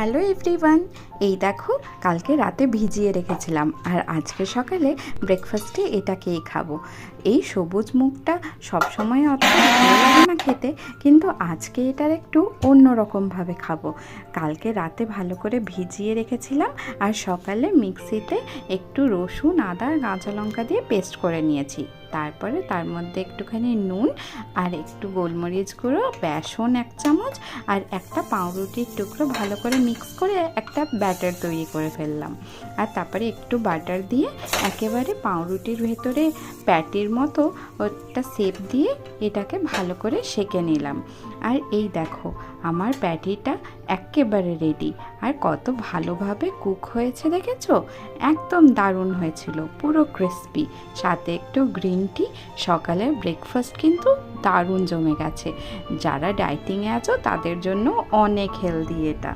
Hello everyone, এই দেখো কালকে রাতে ভিজিয়ে রেখেছিলাম আর আজকে সকালে ব্রেকফাস্টে এটাকেই খাবো। এই সবুজ মুগটা সবসময় অত ভালো লাগে না খেতে, কিন্তু আজকে এটার একটু অন্যরকমভাবে খাবো। কালকে রাতে ভালো করে ভিজিয়ে রেখেছিলাম আর সকালে মিক্সিতে একটু রসুন, আদা, কাঁচা লঙ্কা দিয়ে পেস্ট করে নিয়েছি। তারপরে তার মধ্যে একটুখানি নুন আর একটু গোলমরিচ গুঁড়ো, বেসন 1 চামচ আর একটা পাউরুটির টুকরো ভালো করে মিক্স করে একটা ব্যাটার তৈরি করে ফেললাম। আর তারপরে একটু বাটার দিয়ে একেবারে পাউরুটির ভেতরে প্যাটির মতো ওটা শেপ দিয়ে এটাকে ভালো করে সেঁকে নিলাম। আর এই দেখো আমার প্যাটিটা একেবারে রেডি। আর কত ভালোভাবে কুক হয়েছে দেখেছো? একদম দারুণ হয়েছিল, পুরো ক্রিস্পি, সাথে একটু গ্রিন টি। সকালের ব্রেকফাস্ট কিন্তু দারুণ জমে গেছে। যারা ডায়েটিংয়ে আছো তাদের জন্য অনেক হেলদি এটা।